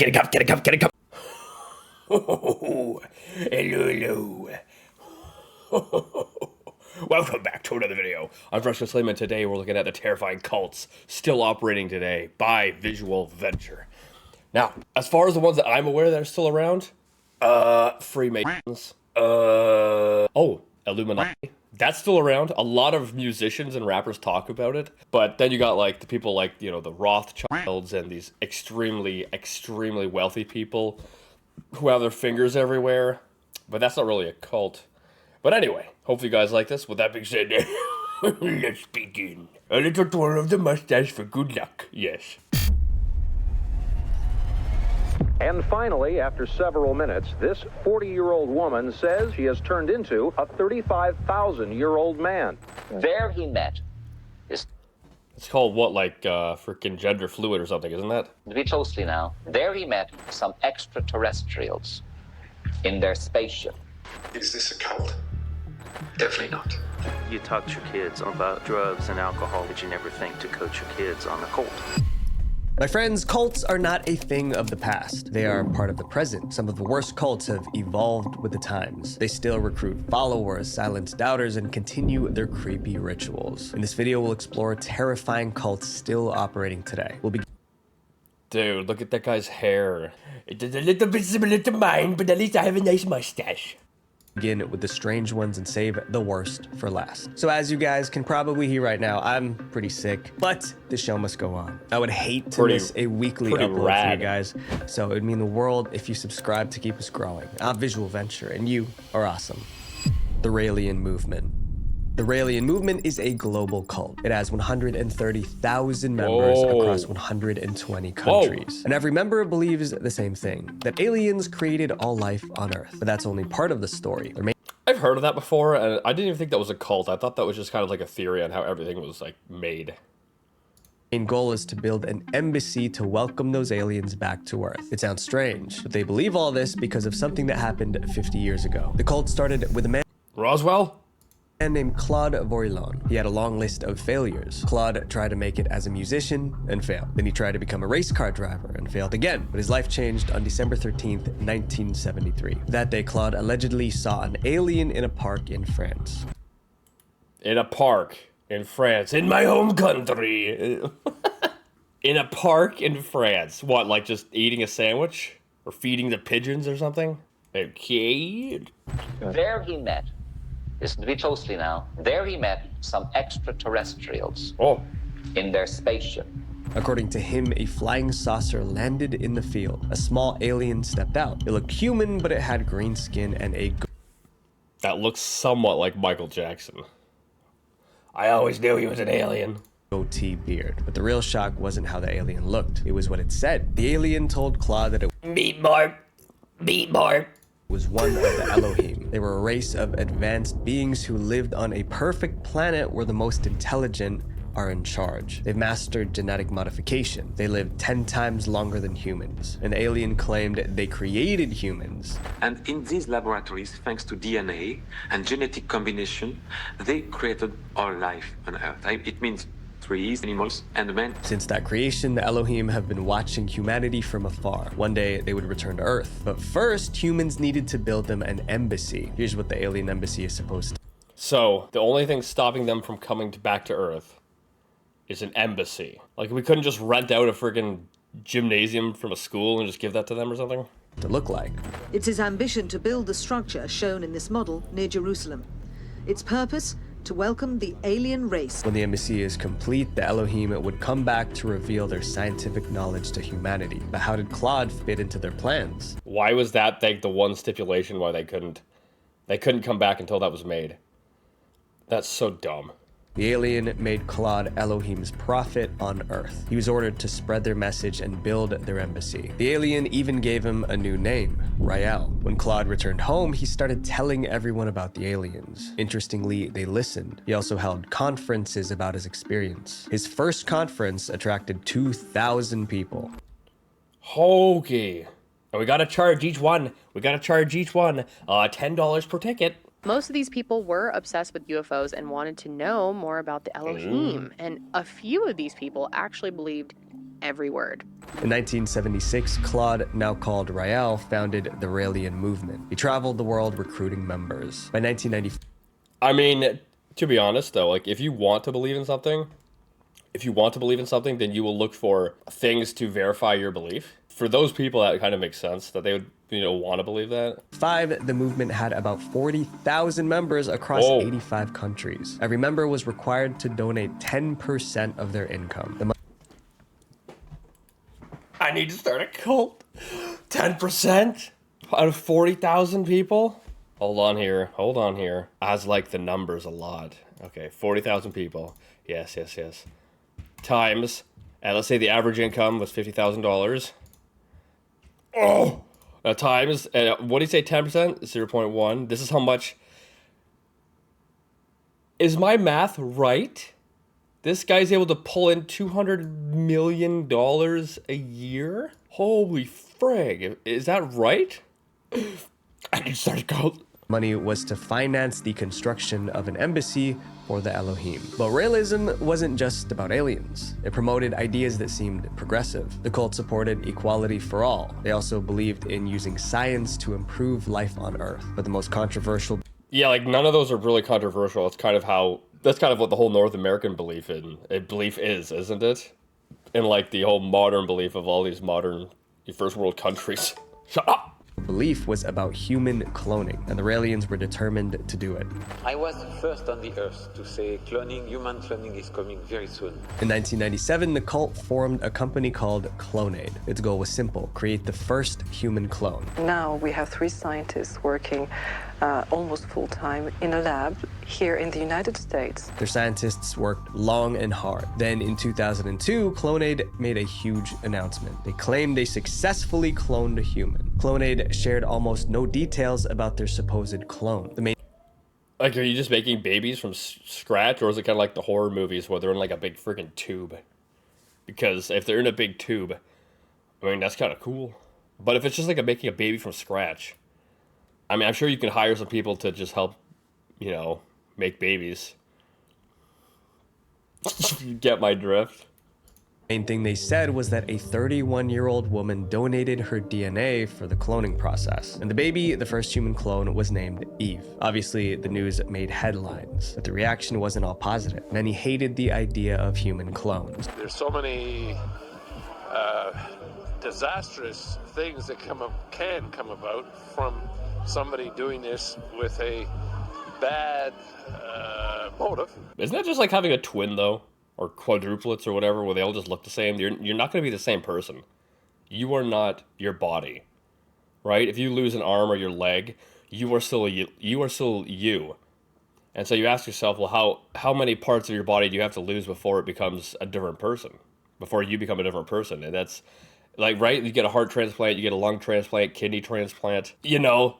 Get a cup, get a cup, get a cup. Oh, hello, hello. Welcome back to another video. I'm Russian Slim, and today we're looking at the terrifying cults still operating today by Visual Venture. Now, as far as the ones that I'm aware that are still around, Freemasons, Illuminati. That's still around. A lot of musicians and rappers talk about it. But then you got like the people like, you know, the Rothschilds and these extremely, extremely wealthy people who have their fingers everywhere. But that's not really a cult. But anyway, hopefully you guys like this. With that being said, let's begin. A little twirl of the mustache for good luck. Yes. And finally, after several minutes, this 40-year-old woman says she has turned into a 35,000-year-old man. There he met his... It's called what, like, freaking gender fluid or something, isn't that? Be closely now. There he met some extraterrestrials in their spaceship. Is this a cult? Definitely not. You talk to your kids about drugs and alcohol, but you never think to coach your kids on a cult. My friends, cults are not a thing of the past. They are part of the present. Some of the worst cults have evolved with the times. They still recruit followers, silence doubters, and continue their creepy rituals. In this video, we'll explore terrifying cults still operating today. Dude, look at that guy's hair. It is a little bit similar to mine, but at least I have a nice mustache. Begin with the strange ones and save the worst for last. So as you guys can probably hear right now, I'm pretty sick, but the show must go on. I would hate to miss a weekly upload for you guys, so it would mean the world if you subscribe to keep us growing. I'm Visual Venture, and you are awesome. The Raelian Movement. The Raelian Movement is a global cult. It has 130,000 members across 120 countries. And every member believes the same thing, that aliens created all life on Earth. But that's only part of the story. I've heard of that before, and I didn't even think that was a cult. I thought that was just kind of like a theory on how everything was, like, made. Main goal is to build an embassy to welcome those aliens back to Earth. It sounds strange, but they believe all this because of something that happened 50 years ago. The cult started with a man named Claude Vorilhon. He had a long list of failures. Claude tried to make it as a musician and failed. Then he tried to become a race car driver and failed again. But his life changed on December 13th, 1973. That day, Claude allegedly saw an alien in a park in France. In a park in France, in my home country. In a park in France. What, like just eating a sandwich? Or feeding the pigeons or something? Okay. There he met. Listen to me closely now. There he met some extraterrestrials in their spaceship. According to him, a flying saucer landed in the field. A small alien stepped out. It looked human, but it had green skin and a... That looks somewhat like Michael Jackson. I always knew he was an alien. Goatee beard. But the real shock wasn't how the alien looked. It was what it said. The alien told Claude that it... Meat more. Meat more. Was one of the Elohim. They were a race of advanced beings who lived on a perfect planet where the most intelligent are in charge. They've mastered genetic modification. They lived 10 times longer than humans. An alien claimed they created humans. And in these laboratories, thanks to DNA and genetic combination, they created all life on Earth. It means trees, animals, and men. Since that creation, the Elohim have been watching humanity from afar. One day, they would return to Earth. But first, humans needed to build them an embassy. Here's what the alien embassy is supposed to. So, the only thing stopping them from coming back to Earth is an embassy. Like, we couldn't just rent out a friggin' gymnasium from a school and just give that to them or something? To look like. It's his ambition to build the structure shown in this model near Jerusalem. Its purpose? To welcome the alien race. When the embassy is complete, the Elohim would come back to reveal their scientific knowledge to humanity. But how did Claude fit into their plans? Why was that like the one stipulation why they couldn't come back until that was made? That's so dumb. The alien made Claude Elohim's prophet on Earth. He was ordered to spread their message and build their embassy. The alien even gave him a new name, Rael. When Claude returned home, he started telling everyone about the aliens. Interestingly, they listened. He also held conferences about his experience. His first conference attracted 2,000 people. Okay. And we gotta charge each one. $10 per ticket. Most of these people were obsessed with UFOs and wanted to know more about the Elohim, and a few of these people actually believed every word. In 1976, Claude, now called Rael, founded the Raelian movement. He traveled the world recruiting members. By 1994, I mean, to be honest though, like if you want to believe in something, then you will look for things to verify your belief. For those people, that kind of makes sense that they would, want to believe that. the movement had about 40,000 members across 85 countries. Every member was required to donate 10% of their income. I need to start a cult. 10% out of 40,000 people? Hold on here. As like the numbers a lot. Okay, 40,000 people. Yes. Times, and let's say the average income was $50,000. Times, what do you say, 10%? 0.1. This is how much. Is my math right? This guy's able to pull in $200 million a year? Holy frig. Is that right? I need to start a cult. Money was to finance the construction of an embassy for the Elohim. But Raelism wasn't just about aliens. It promoted ideas that seemed progressive. The cult supported equality for all. They also believed in using science to improve life on Earth. But the most controversial... Yeah, like none of those are really controversial. That's kind of what the whole North American belief is, isn't it? And like the whole modern belief of all these modern first world countries. Shut up! Belief was about human cloning, and the Raelians were determined to do it. I was the first on the earth to say human cloning is coming very soon. In 1997, the cult formed a company called Clonaid. Its goal was simple: create the first human clone. Now we have 3 scientists working almost full-time in a lab here in the United States. Their scientists worked long and hard. Then in 2002, Clonaid made a huge announcement. They claimed they successfully cloned a human. Clonaid shared almost no details about their supposed clone. Like, are you just making babies from scratch, or is it kind of like the horror movies where they're in like a big freaking tube? Because if they're in a big tube, I mean, that's kind of cool. But if it's just like making a baby from scratch, I mean, I'm sure you can hire some people to just help, make babies. You get my drift. Main thing they said was that a 31-year-old woman donated her DNA for the cloning process. And the baby, the first human clone, was named Eve. Obviously, the news made headlines, but the reaction wasn't all positive. Many hated the idea of human clones. There's so many disastrous things that can come about from somebody doing this with a bad motive. Isn't that just like having a twin, though? Or quadruplets or whatever, where they all just look the same? You're not going to be the same person. You are not your body, right? If you lose an arm or your leg, you are still you. And so you ask yourself, well, how many parts of your body do you have to lose before it becomes a different person? Before you become a different person? And that's like, right? You get a heart transplant, you get a lung transplant, kidney transplant,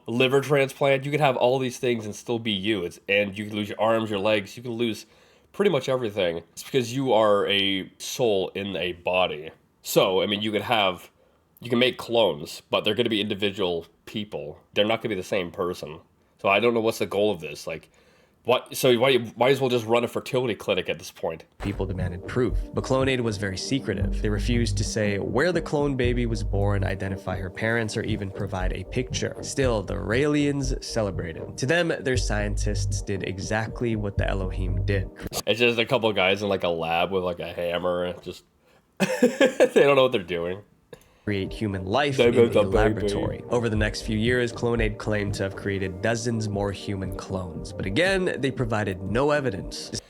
liver transplant. You could have all these things and still be you. And you can lose your arms, your legs. You can lose pretty much everything. It's because you are a soul in a body. So, I mean, you can make clones, but they're going to be individual people. They're not going to be the same person. So I don't know what's the goal of this. Like, what? So might as well just run a fertility clinic at this point. People demanded proof, but Clonaid was very secretive. They refused to say where the clone baby was born, identify her parents, or even provide a picture. Still, the Raelians celebrated. To them, their scientists did exactly what the Elohim did. It's just a couple of guys in like a lab with like a hammer and just they don't know what they're doing. Create human life in a laboratory. Over the next few years, Clonaid claimed to have created dozens more human clones. But again, they provided no evidence.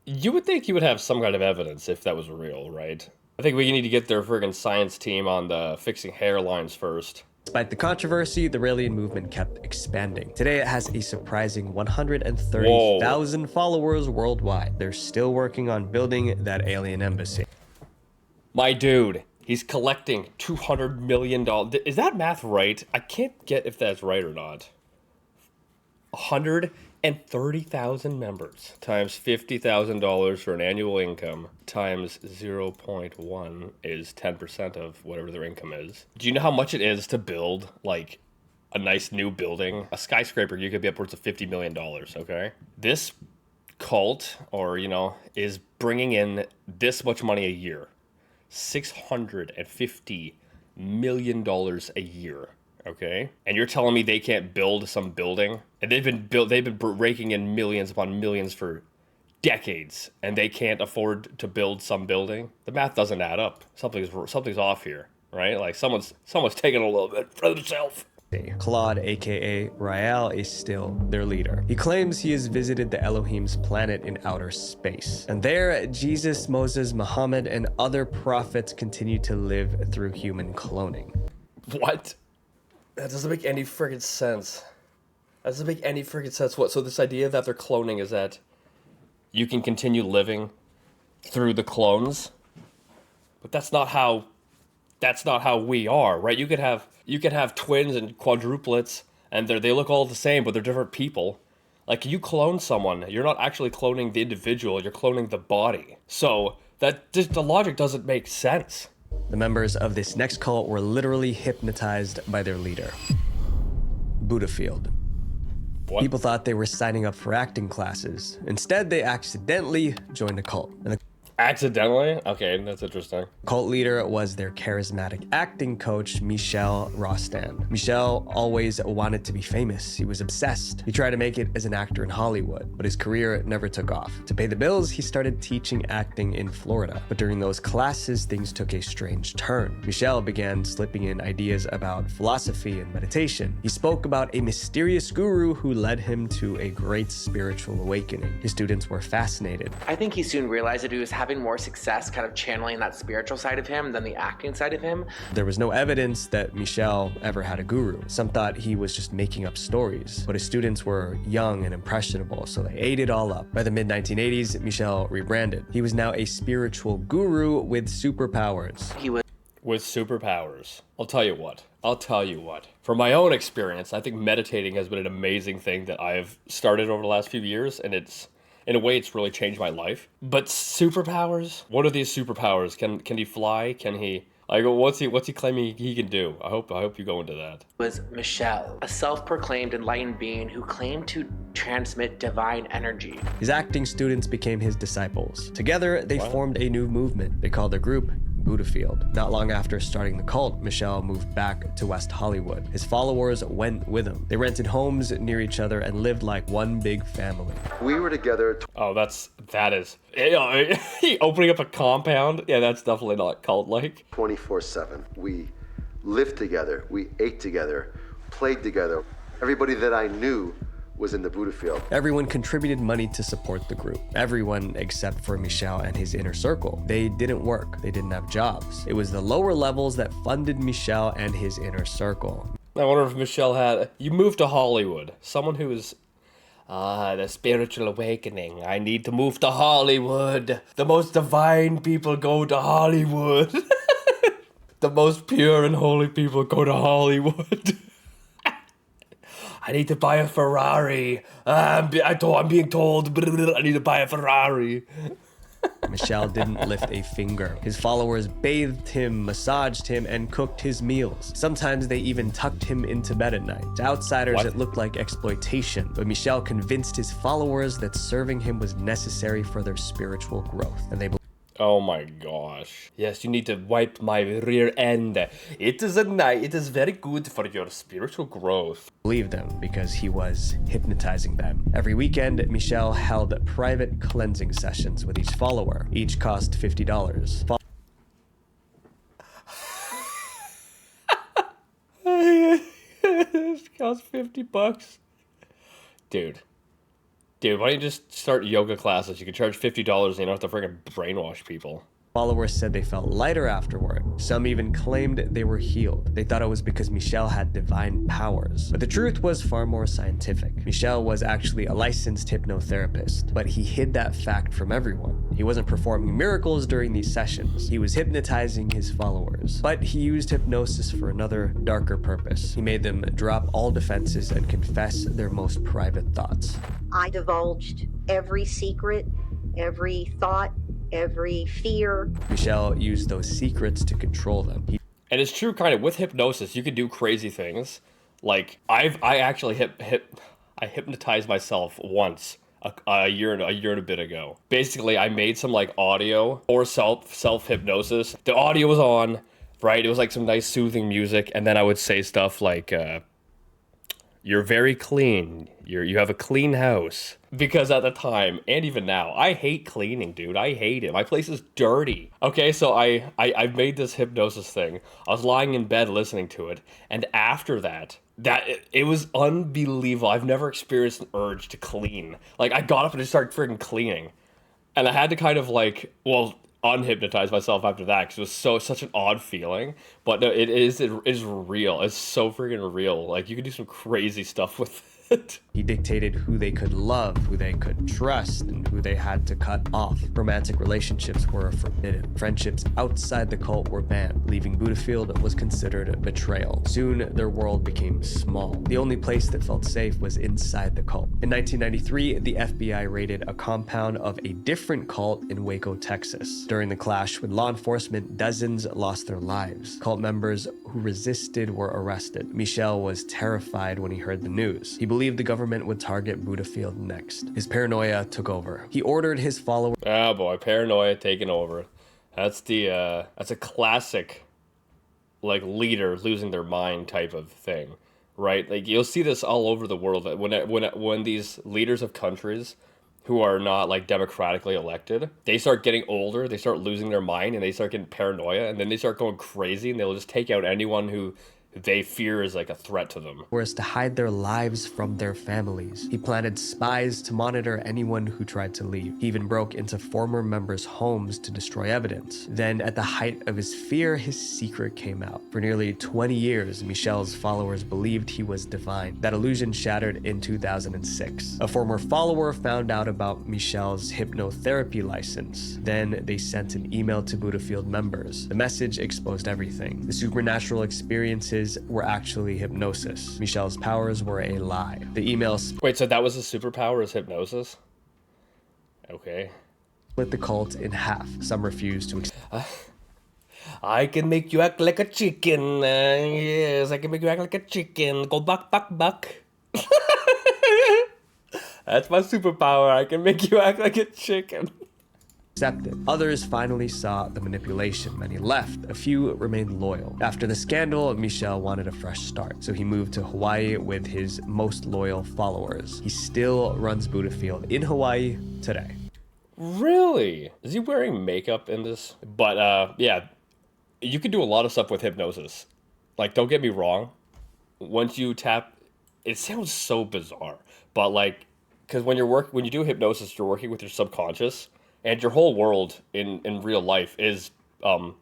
You would think you would have some kind of evidence if that was real, right? I think we need to get their friggin' science team on the fixing hairlines first. Despite the controversy, the Raelian movement kept expanding. Today, it has a surprising 130,000 followers worldwide. They're still working on building that alien embassy. My dude. He's collecting $200 million. Is that math right? I can't get if that's right or not. 130,000 members times $50,000 for an annual income times 0.1 is 10% of whatever their income is. Do you know how much it is to build like a nice new building, a skyscraper, you could be upwards of $50 million, okay? This cult, or, you know, is bringing in this much money a year. $650 million a year, okay? And you're telling me they can't build some building? And they've been raking in millions upon millions for decades, and they can't afford to build some building? The math doesn't add up. Something's off here, right? Like someone's taking a little bit for themselves. Claude, aka Rael, is still their leader. He claims he has visited the Elohim's planet in outer space. And there, Jesus, Moses, Muhammad, and other prophets continue to live through human cloning. What? That doesn't make any friggin' sense. That doesn't make any friggin' sense. What? So this idea that they're cloning is that you can continue living through the clones? But that's not how we are, right? You could have twins and quadruplets, and they look all the same, but they're different people. Like, you clone someone, you're not actually cloning the individual, you're cloning the body. So the logic doesn't make sense. The members of this next cult were literally hypnotized by their leader, Buddhafield. What? People thought they were signing up for acting classes. Instead, they accidentally joined a cult. And Accidentally? Okay, that's interesting. Cult leader was their charismatic acting coach, Michel Rostand. Michel always wanted to be famous. He was obsessed. He tried to make it as an actor in Hollywood, but his career never took off. To pay the bills, he started teaching acting in Florida. But during those classes, things took a strange turn. Michel began slipping in ideas about philosophy and meditation. He spoke about a mysterious guru who led him to a great spiritual awakening. His students were fascinated. I think he soon realized that he was having more success kind of channeling that spiritual side of him than the acting side of him. There was no evidence that Michel ever had a guru. Some thought he was just making up stories, but his students were young and impressionable, so they ate it all up. By the mid-1980s, Michel rebranded. He was now a spiritual guru with superpowers. With superpowers. I'll tell you what. From my own experience, I think meditating has been an amazing thing that I've started over the last few years, and in a way, it's really changed my life. But superpowers? What are these superpowers? Can he fly? Can he... Like, what's he claiming he can do? I hope you go into that. Was Michel, a self-proclaimed enlightened being who claimed to transmit divine energy. His acting students became his disciples. Together, they formed a new movement. They called their group Buddhafield. Not long after starting the cult, Michel moved back to West Hollywood. His followers went with him. They rented homes near each other and lived like one big family. We were together. Oh, that is. You know, opening up a compound? Yeah, that's definitely not cult-like. 24/7. We lived together. We ate together, played together. Everybody that I knew was in the Buddhafield. Everyone contributed money to support the group. Everyone except for Michel and his inner circle. They didn't work. They didn't have jobs. It was the lower levels that funded Michel and his inner circle. I wonder if Michel had... You moved to Hollywood. Someone who is... the spiritual awakening. I need to move to Hollywood. The most divine people go to Hollywood. The most pure and holy people go to Hollywood. I need to buy a Ferrari. I'm being told I need to buy a Ferrari. Michel didn't lift a finger. His followers bathed him, massaged him, and cooked his meals. Sometimes they even tucked him into bed at night. To outsiders, it looked like exploitation, but Michel convinced his followers that serving him was necessary for their spiritual growth, and they Oh my gosh. Yes, you need to wipe my rear end. It is very good for your spiritual growth. Believed them because he was hypnotizing them. Every weekend, Michel held private cleansing sessions with each follower. Each cost $50. This cost $50. Dude, why don't you just start yoga classes? You can charge $50 and you don't have to freaking brainwash people. Followers said they felt lighter afterward. Some even claimed they were healed. They thought it was because Michel had divine powers. But the truth was far more scientific. Michel was actually a licensed hypnotherapist, but he hid that fact from everyone. He wasn't performing miracles during these sessions. He was hypnotizing his followers. But he used hypnosis for another, darker purpose. He made them drop all defenses and confess their most private thoughts. I divulged every secret, every thought, every fear. Michel used those secrets to control them. And it's true, kind of, with hypnosis, you can do crazy things. Like I actually I hypnotized myself once a year and a bit ago. Basically, I made some like audio or self hypnosis. The audio was on, right? It was like some nice soothing music, and then I would say stuff like, "You're very clean. You have a clean house." Because at the time, and even now, I hate cleaning, dude. I hate it. My place is dirty. Okay, so I made this hypnosis thing. I was lying in bed listening to it, and after that, it was unbelievable. I've never experienced an urge to clean. Like, I got up and just started freaking cleaning. And I had to kind of like, well, unhypnotize myself after that because it was such an odd feeling. But no, it is real. It's so freaking real. Like, you can do some crazy stuff with it. He dictated who they could love, who they could trust, and who they had to cut off. Romantic relationships were forbidden. Friendships outside the cult were banned. Leaving Budafield was considered a betrayal. Soon, their world became small. The only place that felt safe was inside the cult. In 1993, the FBI raided a compound of a different cult in Waco, Texas. During the clash with law enforcement, dozens lost their lives. Cult members who resisted were arrested. Michel was terrified when he heard the news. He believed the government would target Budafield next. His paranoia took over. He ordered his followers... Oh boy, paranoia taking over. That's a classic, like, leader losing their mind type of thing, right? Like, you'll see this all over the world. When these leaders of countries who are not, like, democratically elected, they start getting older, they start losing their mind, and they start getting paranoia, and then they start going crazy, and they'll just take out anyone who they fear is like a threat to them. Was to hide their lives from their families. He planted spies to monitor anyone who tried to leave. He even broke into former members' homes to destroy evidence. Then, at the height of his fear, his secret came out. For nearly 20 years, Michel's followers believed he was divine. That illusion shattered in 2006. A former follower found out about Michel's hypnotherapy license. Then, they sent an email to Budafield members. The message exposed everything. The supernatural experiences were actually hypnosis. Michel's powers were a lie. The emails... Wait, so that was a superpower, is hypnosis? Okay. Split the cult in half. Some refused to I can make you act like a chicken. Yes, I can make you act like a chicken. Go buck, buck, buck. That's my superpower. I can make you act like a chicken. Accepted. Others finally saw the manipulation. Many left. A few remained loyal. After the scandal, Michel wanted a fresh start, so he moved to Hawaii with his most loyal followers. He still runs Budafield in Hawaii today. Really? Is he wearing makeup in this? But yeah, you can do a lot of stuff with hypnosis. Like, don't get me wrong. Once you tap, it sounds so bizarre, but like, because when you do hypnosis, you're working with your subconscious. And your whole world in real life is, oh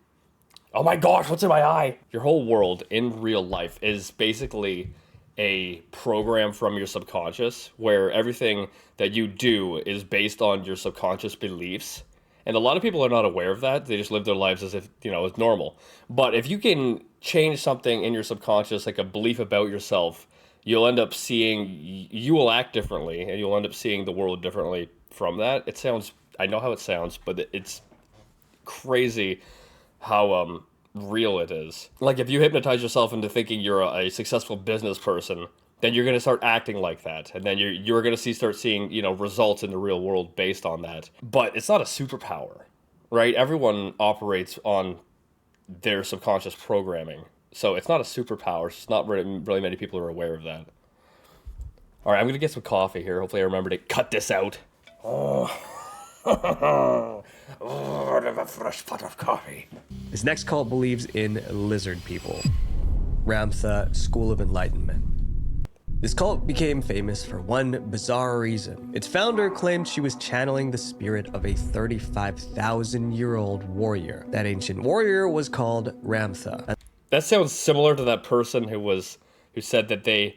my gosh, what's in my eye? Your whole world in real life is basically a program from your subconscious where everything that you do is based on your subconscious beliefs. And a lot of people are not aware of that. They just live their lives as if, it's normal. But if you can change something in your subconscious, like a belief about yourself, you'll end up you will act differently and you'll end up seeing the world differently from that. I know how it sounds, but it's crazy how real it is. Like, if you hypnotize yourself into thinking you're a successful business person, then you're going to start acting like that. And then you're going to start seeing, results in the real world based on that. But it's not a superpower, right? Everyone operates on their subconscious programming. So it's not a superpower. It's not really many people are aware of that. All right, I'm going to get some coffee here. Hopefully I remember to cut this out. Oh, a fresh pot of coffee. This next cult believes in lizard people. Ramtha School of Enlightenment. This cult became famous for one bizarre reason. Its founder claimed she was channeling the spirit of a 35,000-year-old warrior. That ancient warrior was called Ramtha. That sounds similar to that person who said that they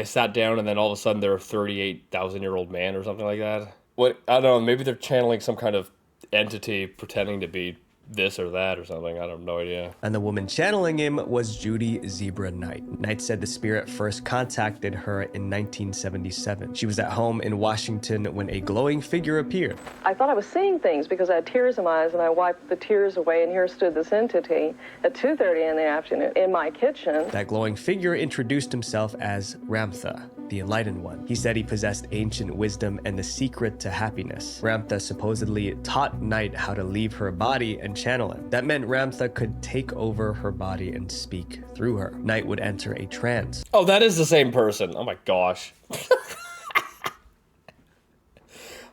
sat down and then all of a sudden they're a 38,000-year-old man or something like that. I don't know, maybe they're channeling some kind of entity pretending to be this or that or something. I have no idea. And the woman channeling him was Judy Zebra Knight. Knight said the spirit first contacted her in 1977. She was at home in Washington when a glowing figure appeared. I thought I was seeing things because I had tears in my eyes, and I wiped the tears away, and here stood this entity at 2:30 in the afternoon in my kitchen. That glowing figure introduced himself as Ramtha, the Enlightened One. He said he possessed ancient wisdom and the secret to happiness. Ramtha supposedly taught Knight how to leave her body and channel him. That meant Ramtha could take over her body and speak through her. Knight would enter a trance. Oh, that is the same person. Oh my gosh.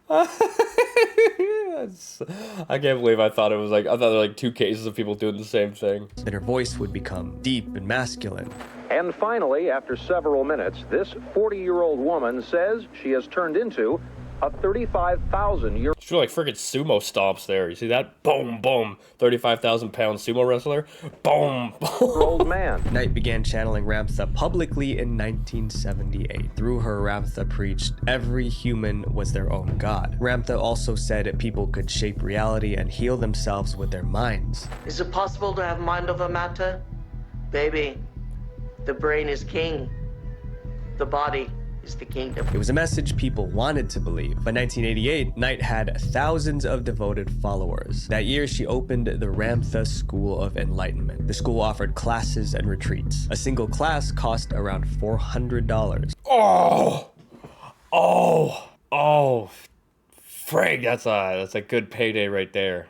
I can't believe I thought there were like two cases of people doing the same thing. Then her voice would become deep and masculine. And finally, after several minutes, this 40-year-old woman says she has turned into a 35,000-year-old. She like freaking sumo stomps there. You see that? Boom, boom. 35,000-pound sumo wrestler. Boom, boom. Old man. Knight began channeling Ramtha publicly in 1978. Through her, Ramtha preached every human was their own god. Ramtha also said people could shape reality and heal themselves with their minds. Is it possible to have mind over matter? Baby, the brain is king. The body is the kingdom. It was a message people wanted to believe. By 1988, Knight had thousands of devoted followers. That year, she opened the Ramtha School of Enlightenment. The school offered classes and retreats. A single class cost around $400. Frig, that's a good payday right there.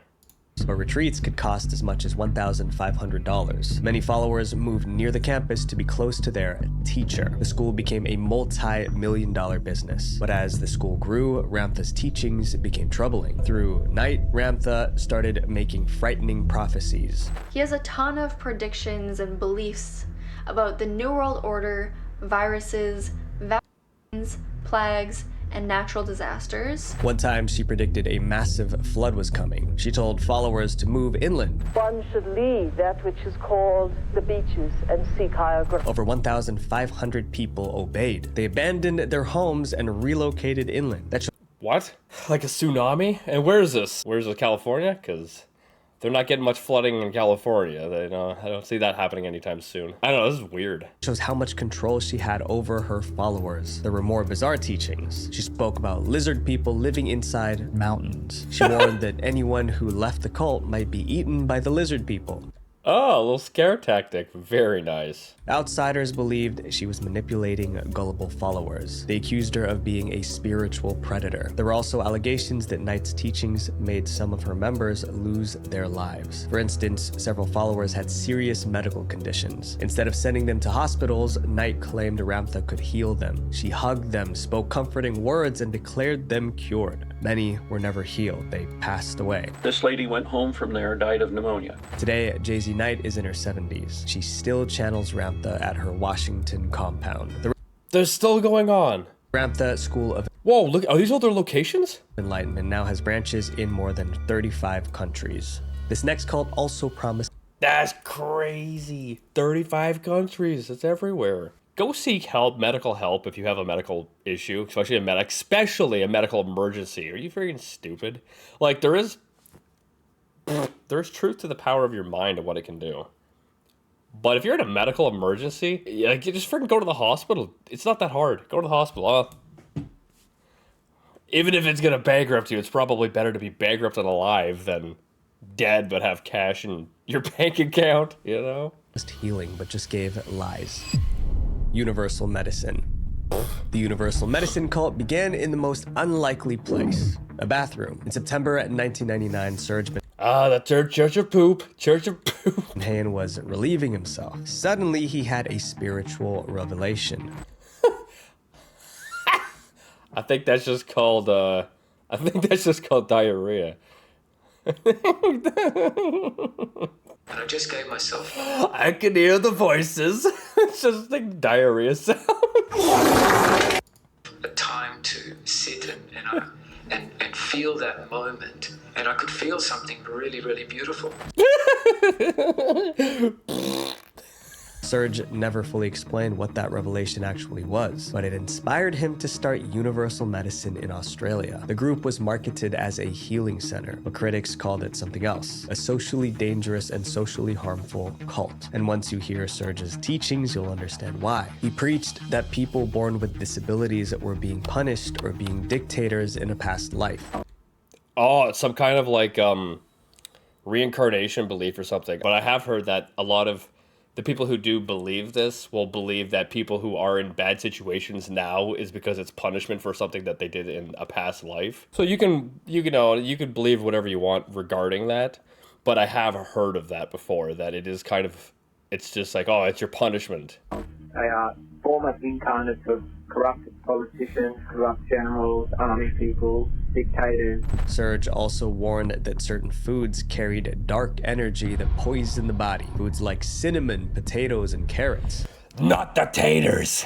But retreats could cost as much as $1,500. Many followers moved near the campus to be close to their teacher. The school became a multi-million-dollar business. But as the school grew, Ramtha's teachings became troubling. Through Knight, Ramtha started making frightening prophecies. He has a ton of predictions and beliefs about the New World Order, viruses, vaccines, plagues, and natural disasters. One time, she predicted a massive flood was coming. She told followers to move inland. One should leave that which is called the beaches and seek higher ground. Over 1,500 people obeyed. They abandoned their homes and relocated inland. What? Like a tsunami? And where is this? Where's this, California? Because they're not getting much flooding in California. I don't see that happening anytime soon. I don't know, this is weird. Shows how much control she had over her followers. There were more bizarre teachings. She spoke about lizard people living inside mountains. She warned that anyone who left the cult might be eaten by the lizard people. Oh, a little scare tactic. Very nice. Outsiders believed she was manipulating gullible followers. They accused her of being a spiritual predator. There were also allegations that Knight's teachings made some of her members lose their lives. For instance, several followers had serious medical conditions. Instead of sending them to hospitals, Knight claimed Ramtha could heal them. She hugged them, spoke comforting words, and declared them cured. Many were never healed. They passed away. This lady went home from there, died of pneumonia. Today, Jay-Z Knight is in her 70s. She still channels Ramtha at her Washington compound. They're still going on. Ramtha School of... Whoa, look, are these all their locations? Enlightenment now has branches in more than 35 countries. This next cult also promised... That's crazy. 35 countries. It's everywhere. Go seek help, medical help, if you have a medical issue, especially a medical emergency. Are you freaking stupid? Like, there's truth to the power of your mind and what it can do. But if you're in a medical emergency, like, you just freaking go to the hospital. It's not that hard. Go to the hospital. Even if it's gonna bankrupt you, it's probably better to be bankrupt and alive than dead but have cash in your bank account, you know? Just healing, but just gave lies. Universal medicine. The universal medicine cult began in the most unlikely place, a bathroom. In September 1999, Serge the Church of Poop. Church of Poop. Hayan was relieving himself. Suddenly, he had a spiritual revelation. I think that's just called diarrhea. And I just gave myself... I can hear the voices. It's just like diarrhea sound. A time to sit and feel that moment. And I could feel something really, really beautiful. Serge never fully explained what that revelation actually was, but it inspired him to start Universal Medicine in Australia. The group was marketed as a healing center, but critics called it something else, a socially dangerous and socially harmful cult. And once you hear Serge's teachings, you'll understand why. He preached that people born with disabilities were being punished or being dictators in a past life. Oh, it's some kind of like reincarnation belief or something. But I have heard that a lot of the people who do believe this will believe that people who are in bad situations now is because it's punishment for something that they did in a past life. So you can believe whatever you want regarding that, but I have heard of that before, that it is kind of, it's just like, oh, it's your punishment. They are former incarnates of corrupt politicians, corrupt generals, army people, dictators. Serge also warned that certain foods carried dark energy that poisoned the body. Foods like cinnamon, potatoes, and carrots. Not the taters.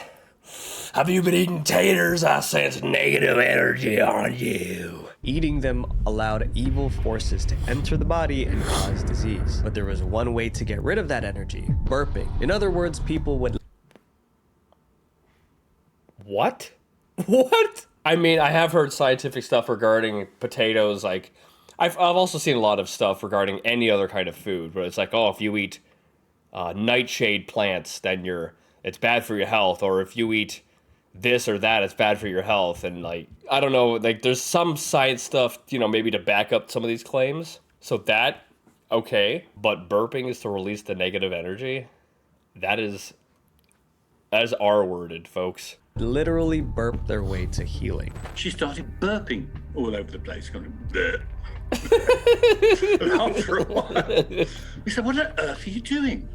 Have you been eating taters? I sense negative energy on you. Eating them allowed evil forces to enter the body and cause disease. But there was one way to get rid of that energy: burping. In other words, people would... What? What? I mean, I have heard scientific stuff regarding potatoes. Like, I've also seen a lot of stuff regarding any other kind of food, but it's like, oh, if you eat nightshade plants, then it's bad for your health, or if you eat this or that, it's bad for your health. And like, I don't know, like there's some science stuff, maybe to back up some of these claims. So that, okay, but burping is to release the negative energy. That is R-worded, folks. Literally burp their way to healing. She started burping all over the place, going bleh. And after a while, we said, what on earth are you doing?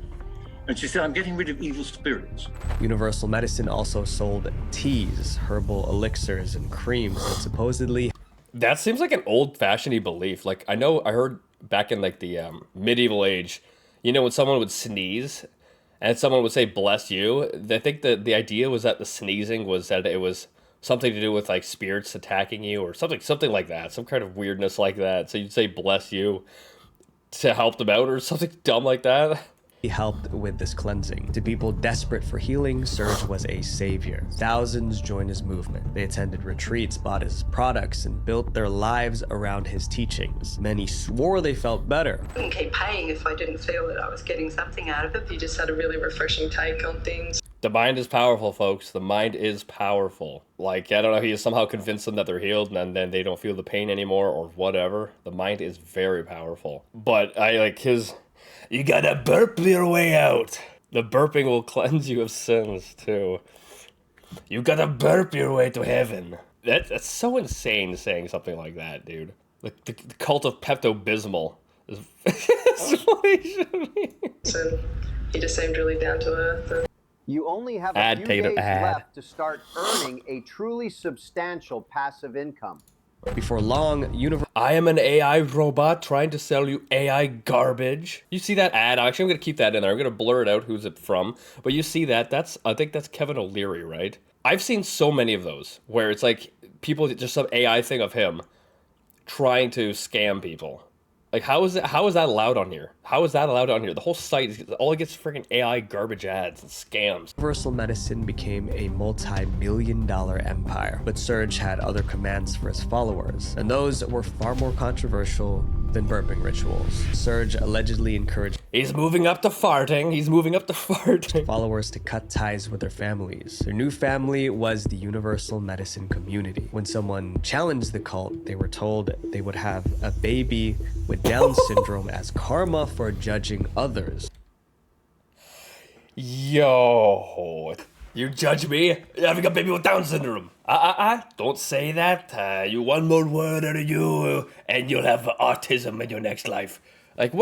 And she said, I'm getting rid of evil spirits. Universal Medicine also sold teas, herbal elixirs, and creams that supposedly... That seems like an old-fashioned belief. Like, I heard back in like the medieval age, when someone would sneeze and someone would say, bless you, I think the idea was that the sneezing was that it was something to do with like spirits attacking you or something like that, some kind of weirdness like that. So you'd say bless you to help them out or something dumb like that. He helped with this cleansing. To people desperate for healing, Serge was a savior. Thousands joined his movement. They attended retreats, bought his products, and built their lives around his teachings. Many swore they felt better. I wouldn't keep paying if I didn't feel that I was getting something out of it. You just had a really refreshing take on things. The mind is powerful, folks. The mind is powerful. Like, I don't know, he somehow convinced them that they're healed and then they don't feel the pain anymore or whatever. The mind is very powerful. But I like his... You gotta burp your way out. The burping will cleanse you of sins, too. You gotta burp your way to heaven. That's so insane saying something like that, dude. Like, the cult of Pepto-Bismol is... So, he just seemed really down to earth. You only have a few days left to start earning a truly substantial passive income. Before long, I am an AI robot trying to sell you AI garbage. You see that ad? Actually, I'm going to keep that in there. I'm going to blur it out who's it from. But you see that? I think that's Kevin O'Leary, right? I've seen so many of those where it's like people, just some AI thing of him trying to scam people. Like, how is that allowed on here? How is that allowed on here? The whole site, all it gets freaking AI garbage ads and scams. Universal Medicine became a multi-million-dollar empire, but Serge had other commands for his followers, and those were far more controversial than burping rituals. Serge allegedly encouraged... He's moving up to farting. He's moving up to farting. ...followers to cut ties with their families. Their new family was the Universal Medicine community. When someone challenged the cult, they were told they would have a baby with Down syndrome as karma for judging others. Yo, you judge me having a baby with Down syndrome. Don't say that. You one more word out of you and you'll have autism in your next life. Like,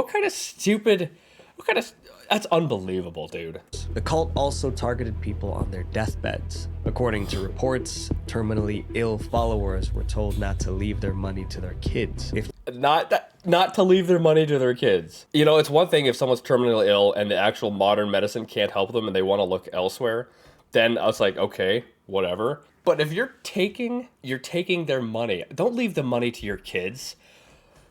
that's unbelievable, dude. The cult also targeted people on their deathbeds. According to reports, terminally ill followers were told not to leave their money to their kids. Not to leave their money to their kids. It's one thing if someone's terminally ill and the actual modern medicine can't help them and they want to look elsewhere, then I was like, okay, whatever. But if you're taking their money, don't leave the money to your kids.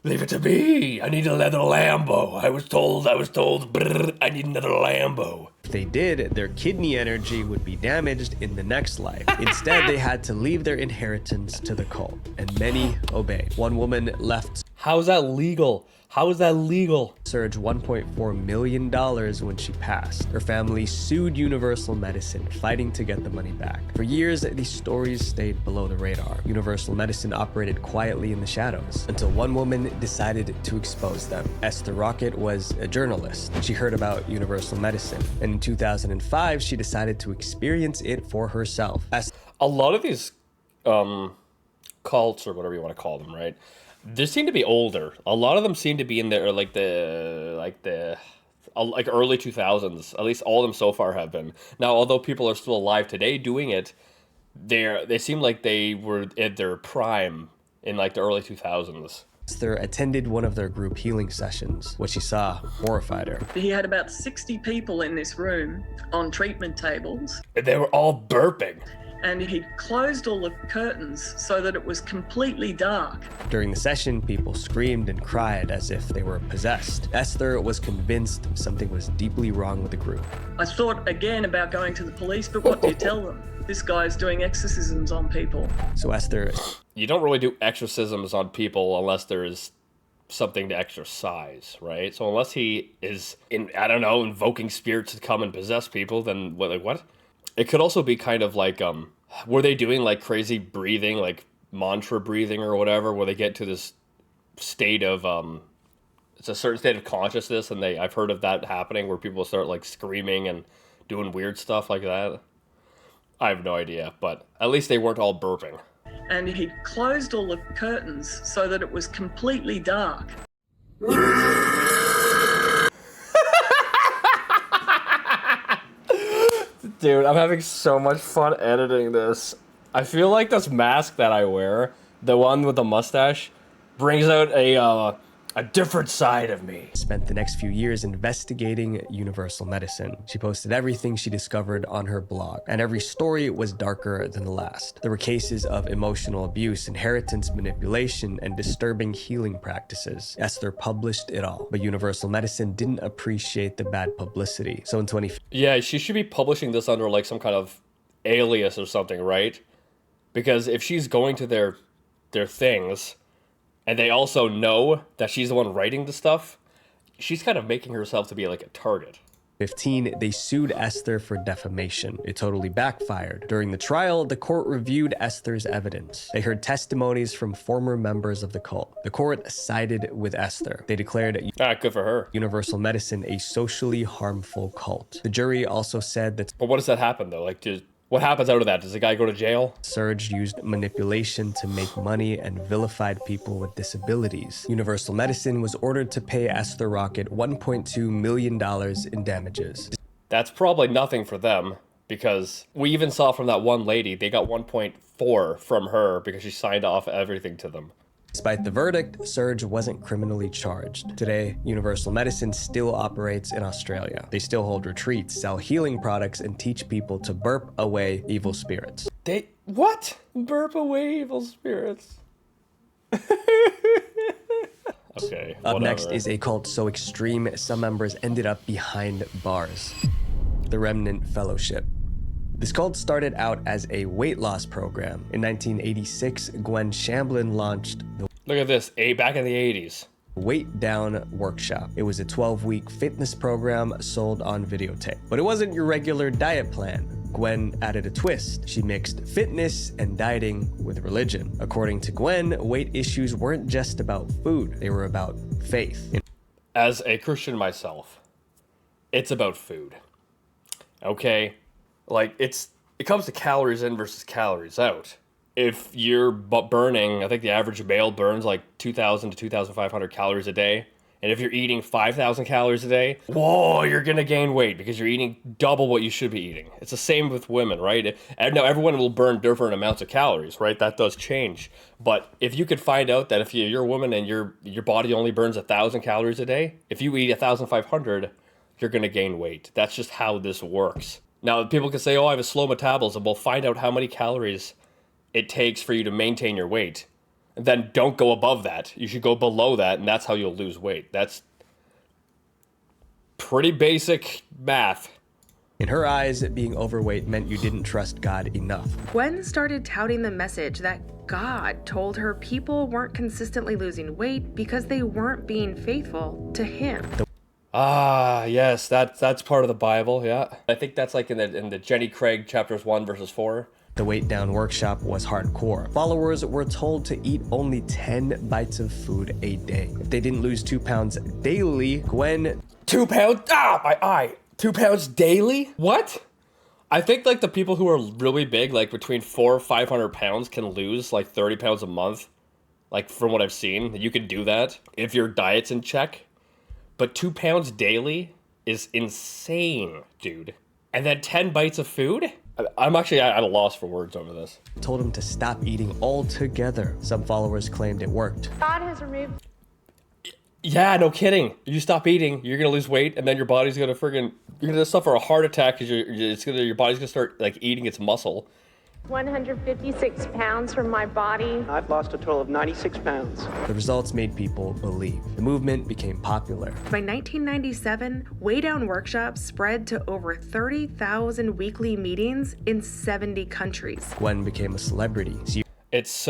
Leave it to me. I need a leather Lambo. I was told, brrr, I need another Lambo. If they did, their kidney energy would be damaged in the next life. Instead, they had to leave their inheritance to the cult, and many obeyed. One woman left. How is that legal? How is that legal? Surge $1.4 million when she passed. Her family sued Universal Medicine, fighting to get the money back. For years, these stories stayed below the radar. Universal Medicine operated quietly in the shadows until one woman decided to expose them. Esther Rocket was a journalist. She heard about Universal Medicine, and in 2005, she decided to experience it for herself. A lot of these cults, or whatever you want to call them, right? They seem to be older. A lot of them seem to be in the like early 2000s. At least all of them so far have been. Now, although people are still alive today doing it, they seem like they were at their prime in like the early 2000s. Esther attended one of their group healing sessions. What she saw horrified her. He had about 60 people in this room on treatment tables. They were all burping. And he closed all the curtains so that it was completely dark. During the session, people screamed and cried as if they were possessed. Esther was convinced something was deeply wrong with the group. I thought again about going to the police, but what do you tell them? This guy's doing exorcisms on people. So Esther... You don't really do exorcisms on people unless there is something to exorcise, right? So unless he is, invoking spirits to come and possess people, then what? It could also be kind of like, were they doing like crazy breathing, like mantra breathing or whatever, where they get to this state of, it's a certain state of consciousness, and I've heard of that happening where people start like screaming and doing weird stuff like that. I have no idea, but at least they weren't all burping. And he closed all the curtains so that it was completely dark. Dude, I'm having so much fun editing this. I feel like this mask that I wear, the one with the mustache, brings out a different side of me. Spent the next few years investigating Universal Medicine. She posted everything she discovered on her blog, and every story was darker than the last. There were cases of emotional abuse, inheritance manipulation, and disturbing healing practices. Esther published it all, but Universal Medicine didn't appreciate the bad publicity. So in 2015... Yeah, she should be publishing this under like some kind of alias or something, right? Because if she's going to their things... and they also know that she's the one writing the stuff, she's kind of making herself to be like a target. 2015, they sued Esther for defamation. It totally backfired. During the trial, the court reviewed Esther's evidence. They heard testimonies from former members of the cult. The court sided with Esther. They declared good for her. Universal Medicine a socially harmful cult. The jury also said that... But what does that happen, though? Like, what happens out of that? Does the guy go to jail? Surge used manipulation to make money and vilified people with disabilities. Universal Medicine was ordered to pay Esther Rocket $1.2 million in damages. That's probably nothing for them, because we even saw from that one lady, they got 1.4 from her because she signed off everything to them. Despite the verdict, Surge wasn't criminally charged. Today, Universal Medicine still operates in Australia. They still hold retreats, sell healing products, and teach people to burp away evil spirits. What? Burp away evil spirits. Okay, Up next is a cult so extreme, some members ended up behind bars. The Remnant Fellowship. This cult started out as a weight loss program. In 1986, Gwen Shamblin launched the... Look at this, back in the 80s. Weight Down Workshop. It was a 12-week fitness program sold on videotape. But it wasn't your regular diet plan. Gwen added a twist. She mixed fitness and dieting with religion. According to Gwen, weight issues weren't just about food. They were about faith. As a Christian myself, it's about food. Okay? Like, it comes to calories in versus calories out. If you're burning, I think the average male burns like 2,000 to 2,500 calories a day. And if you're eating 5,000 calories a day, whoa, you're going to gain weight because you're eating double what you should be eating. It's the same with women, right? And now everyone will burn different amounts of calories, right? That does change. But if you could find out that if you're a woman and your body only burns 1,000 calories a day, if you eat 1,500, you're going to gain weight. That's just how this works. Now, people can say, oh, I have a slow metabolism. Well, find out how many calories it takes for you to maintain your weight. And then don't go above that. You should go below that, and that's how you'll lose weight. That's pretty basic math. In her eyes, being overweight meant you didn't trust God enough. Gwen started touting the message that God told her people weren't consistently losing weight because they weren't being faithful to him. Ah, yes, that's part of the Bible, yeah. I think that's like in the Jenny Craig chapters 1 verses 4. The weight down workshop was hardcore. Followers were told to eat only 10 bites of food a day. If they didn't lose 2 pounds daily, Gwen... 2 pounds? Ah, my eye! 2 pounds daily? What? I think like the people who are really big, like between 400 or 500 pounds, can lose like 30 pounds a month. Like from what I've seen, you can do that if your diet's in check. But 2 pounds daily is insane, dude. And then 10 bites of food? I'm actually at a loss for words over this. Told him to stop eating altogether. Some followers claimed it worked. God has removed. Yeah, no kidding. You stop eating, you're gonna lose weight, and then your body's gonna you're gonna suffer a heart attack because your body's gonna start like eating its muscle. 156 pounds from my body. I've lost a total of 96 pounds. The results made people believe. The movement became popular. By 1997, Way Down workshops spread to over 30,000 weekly meetings in 70 countries. Gwen became a celebrity. This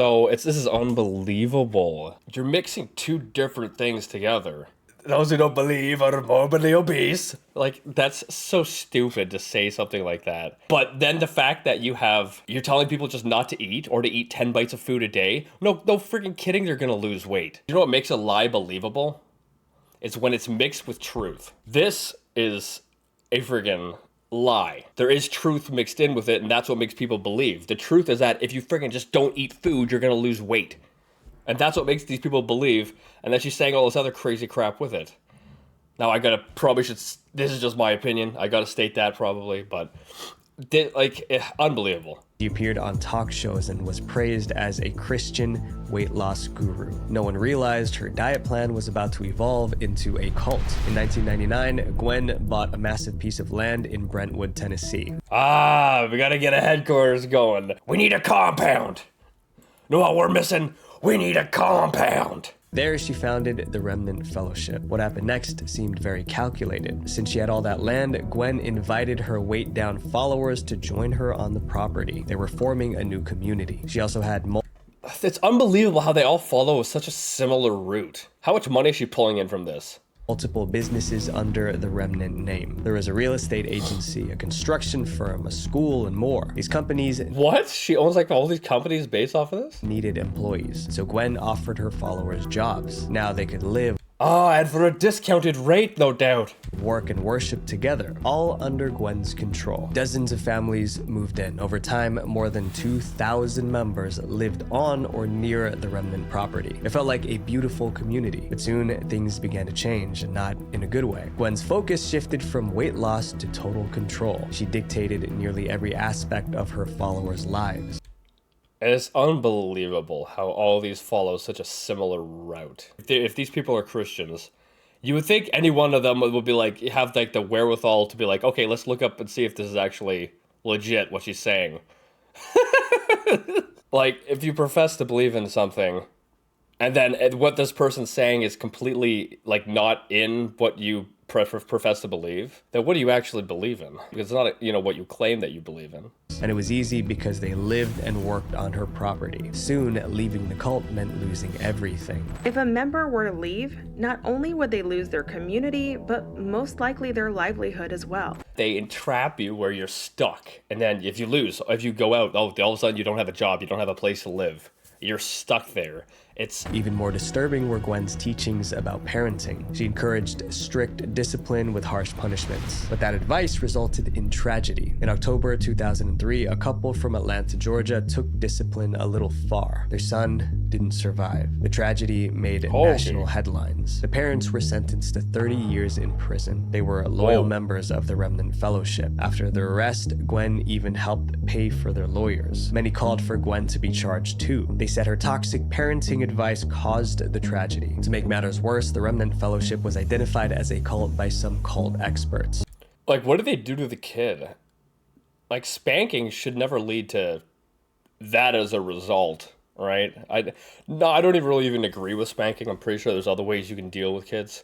is unbelievable. You're mixing two different things together. Those who don't believe are morbidly obese. Like, that's so stupid to say something like that. But then the fact that you're telling people just not to eat or to eat 10 bites of food a day. No freaking kidding, they're gonna lose weight. You know what makes a lie believable? It's when it's mixed with truth. This is a friggin' lie. There is truth mixed in with it, and that's what makes people believe. The truth is that if you friggin' just don't eat food, you're gonna lose weight. And that's what makes these people believe, and then she's saying all this other crazy crap with it. Now this is just my opinion, I gotta state that probably, but unbelievable. She appeared on talk shows and was praised as a Christian weight loss guru. No one realized her diet plan was about to evolve into a cult. In 1999, Gwen bought a massive piece of land in Brentwood, Tennessee. We gotta get a headquarters going. We need a compound. Know what we're missing? We need a compound. There, she founded the Remnant Fellowship. What happened next seemed very calculated. Since she had all that land, Gwen invited her Weight Down followers to join her on the property. They were forming a new community. She also had It's unbelievable how they all follow such a similar route. How much money is she pulling in from this? Multiple businesses under the Remnant name. There was a real estate agency, a construction firm, a school, and more. These companies... What? She owns like all these companies based off of this? Needed employees. So Gwen offered her followers jobs. Now they could live... and for a discounted rate, no doubt. Work and worship together, all under Gwen's control. Dozens of families moved in. Over time, more than 2,000 members lived on or near the Remnant property. It felt like a beautiful community, but soon things began to change, and not in a good way. Gwen's focus shifted from weight loss to total control. She dictated nearly every aspect of her followers' lives. It's unbelievable how all these follow such a similar route. If these people are Christians, you would think any one of them would be like, have like the wherewithal to be like, okay, let's look up and see if this is actually legit, what she's saying. Like, if you profess to believe in something, and then what this person's saying is completely like not in what you profess to believe, then what do you actually believe in? Because it's not, what you claim that you believe in. And it was easy because they lived and worked on her property. Soon, leaving the cult meant losing everything. If a member were to leave, not only would they lose their community, but most likely their livelihood as well. They entrap you where you're stuck. And then if you go out, all of a sudden you don't have a job, you don't have a place to live. You're stuck there. It's even more disturbing were Gwen's teachings about parenting. She encouraged strict discipline with harsh punishments, but that advice resulted in tragedy. In October 2003, a couple from Atlanta, Georgia took discipline a little far. Their son didn't survive. The tragedy made national headlines. The parents were sentenced to 30 years in prison. They were loyal members of the Remnant Fellowship. After their arrest, Gwen even helped pay for their lawyers. Many called for Gwen to be charged too. They said her toxic parenting advice caused the tragedy. To make matters worse, the Remnant Fellowship was identified as a cult by some cult experts. Like, what did they do to the kid? Like, spanking should never lead to that as a result. right? No, I don't even really even agree with spanking. I'm pretty sure there's other ways you can deal with kids.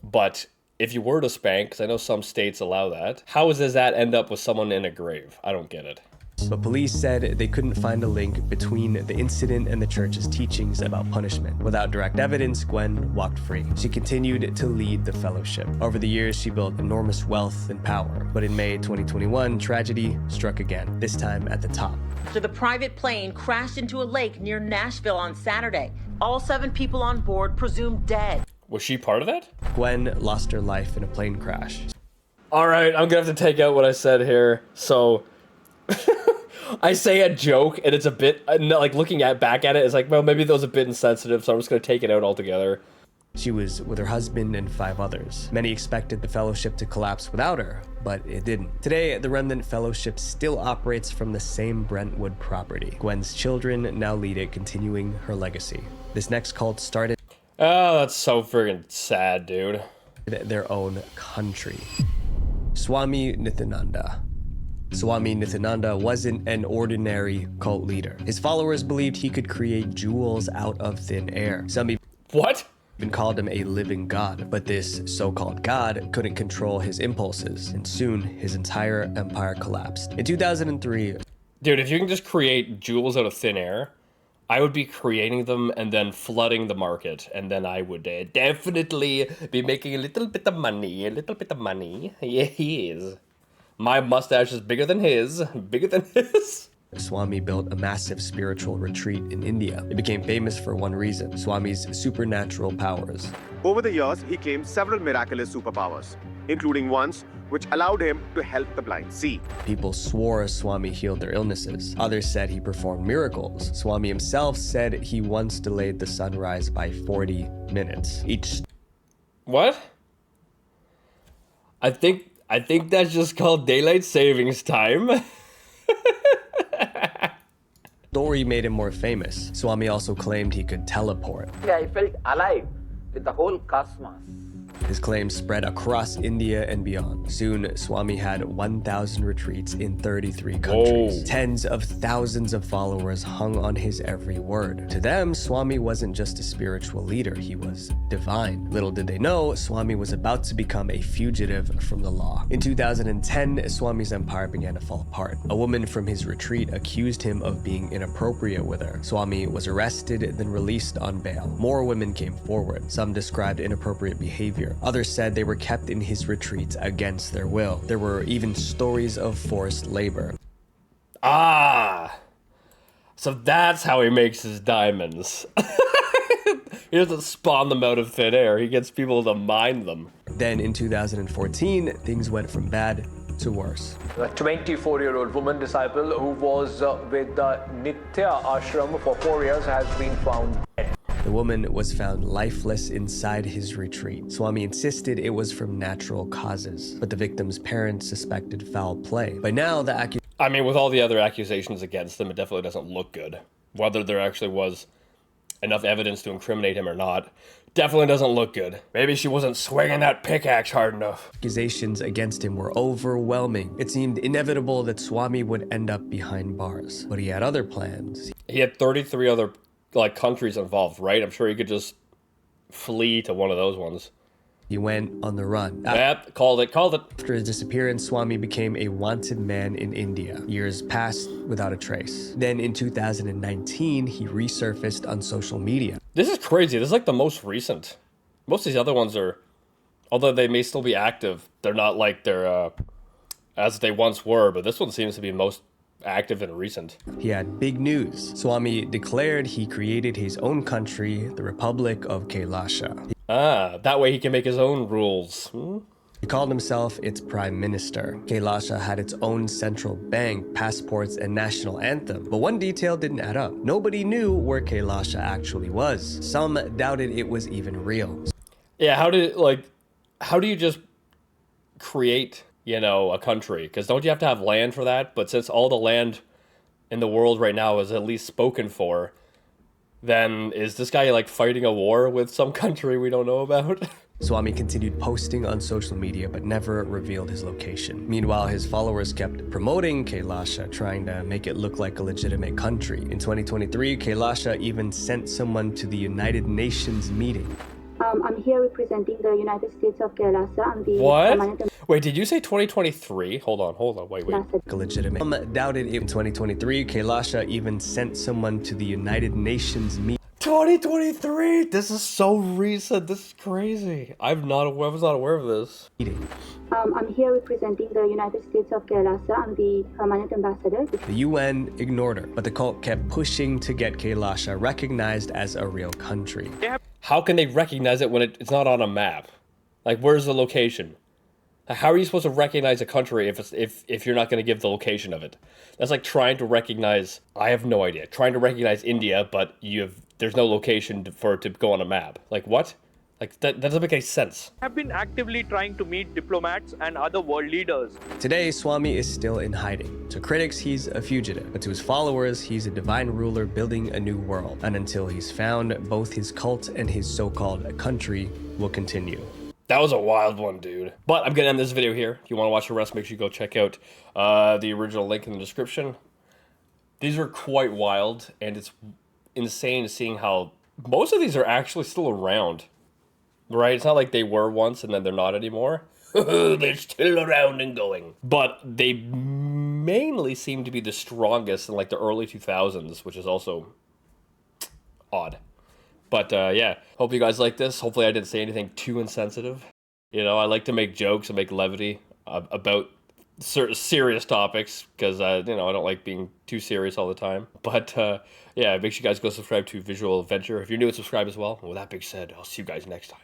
But if you were to spank, because I know some states allow that, how does that end up with someone in a grave? I don't get it. But police said they couldn't find a link between the incident and the church's teachings about punishment. Without direct evidence, Gwen walked free. She continued to lead the fellowship. Over the years, she built enormous wealth and power. But in May 2021, tragedy struck again, this time at the top. So the private plane crashed into a lake near Nashville on Saturday. All 7 people on board presumed dead. Was she part of that? Gwen lost her life in a plane crash. All right, I'm gonna have to take out what I said here. So I say a joke, and it's a bit like looking back at it. It's like, well, maybe that was a bit insensitive, so I'm just gonna take it out altogether. She was with her husband and 5 others. Many expected the fellowship to collapse without her, but it didn't. Today, the Remnant Fellowship still operates from the same Brentwood property. Gwen's children now lead it, continuing her legacy. This next cult started. Oh, that's so friggin' sad, dude. Their own country. Swami Nityananda. Swami Nityananda wasn't an ordinary cult leader. His followers believed he could create jewels out of thin air. Some even called him a living god, but this so-called god couldn't control his impulses, and soon his entire empire collapsed. In 2003... Dude, if you can just create jewels out of thin air, I would be creating them and then flooding the market, and then I would definitely be making a little bit of money, Yeah, he is. My mustache is bigger than his, Swami built a massive spiritual retreat in India. It became famous for one reason, Swami's supernatural powers. Over the years, he claimed several miraculous superpowers, including ones which allowed him to help the blind see. People swore Swami healed their illnesses. Others said he performed miracles. Swami himself said he once delayed the sunrise by 40 minutes. What? I think that's just called daylight savings time. Story made him more famous. Swami also claimed he could teleport. I felt alive with the whole cosmos. His claims spread across India and beyond. Soon, Swami had 1,000 retreats in 33 countries. Whoa. Tens of thousands of followers hung on his every word. To them, Swami wasn't just a spiritual leader, he was divine. Little did they know, Swami was about to become a fugitive from the law. In 2010, Swami's empire began to fall apart. A woman from his retreat accused him of being inappropriate with her. Swami was arrested, then released on bail. More women came forward. Some described inappropriate behavior. Others said they were kept in his retreats against their will. There were even stories of forced labor. Ah, so that's how he makes his diamonds. He doesn't spawn them out of thin air. He gets people to mine them. Then in 2014, things went from bad to worse. A 24-year-old woman disciple who was with the Nitya ashram for 4 years has been found dead. The woman was found lifeless inside his retreat. Swami insisted it was from natural causes, but the victim's parents suspected foul play. By now, I mean, with all the other accusations against him, it definitely doesn't look good. Whether there actually was enough evidence to incriminate him or not, definitely doesn't look good. Maybe she wasn't swinging that pickaxe hard enough. Accusations against him were overwhelming. It seemed inevitable that Swami would end up behind bars, but he had other plans. He had 33 other countries involved, right? I'm sure he could just flee to one of those ones. He went on the run. Yep, called it. After his disappearance, Swami became a wanted man in India. Years passed without a trace. Then in 2019, he resurfaced on social media. This is crazy. This is like the most recent. Most of these other ones are, although they may still be active, they're not like they're as they once were, but this one seems to be most active and recent. He had big news. Swami declared he created his own country, the Republic of Kailasha. That way he can make his own rules. He called himself its prime minister. Kailasha had its own central bank, passports, and national anthem. But one detail didn't add up. Nobody knew where Kailasha actually was. Some doubted it was even real. Yeah, how do you just create, a country? Because don't you have to have land for that? But since all the land in the world right now is at least spoken for, then is this guy fighting a war with some country we don't know about? Swami continued posting on social media but never revealed his location. Meanwhile, his followers kept promoting Kailasha, trying to make it look like a legitimate country. In 2023, Kailasha even sent someone to the United Nations meeting. I'm here representing the United States of Kerala. I'm the What? Wait, did you say 2023? Hold on, wait. Legitimate. Doubted it in 2023, Kailasha even sent someone to the United Nations meeting. 2023? This is so recent. This is crazy. I was not aware of this. I'm here representing the United States of Kerala. I'm the permanent ambassador. The UN ignored her, but the cult kept pushing to get Kailasha recognized as a real country. How can they recognize it when it's not on a map? Like, where's the location? How are you supposed to recognize a country if you're not going to give the location of it? That's like trying to recognize, I have no idea, trying to recognize India, but there's no location for it to go on a map. Like, what? Like, that doesn't make any sense. Have been actively trying to meet diplomats and other world leaders. Today, Swami is still in hiding. To critics, he's a fugitive, but to his followers, he's a divine ruler building a new world. And until he's found, both his cult and his so-called country will continue. That was a wild one, dude. But I'm going to end this video here. If you want to watch the rest, make sure you go check out the original link in the description. These are quite wild, and it's insane seeing how most of these are actually still around. Right? It's not like they were once and then they're not anymore. They're still around and going. But they mainly seem to be the strongest in like the early 2000s, which is also odd. But yeah, hope you guys like this. Hopefully I didn't say anything too insensitive. You know, I like to make jokes and make levity about certain serious topics because, you know, I don't like being too serious all the time. But yeah, make sure you guys go subscribe to Visual Adventure. If you're new, subscribe as well. And with that being said, I'll see you guys next time.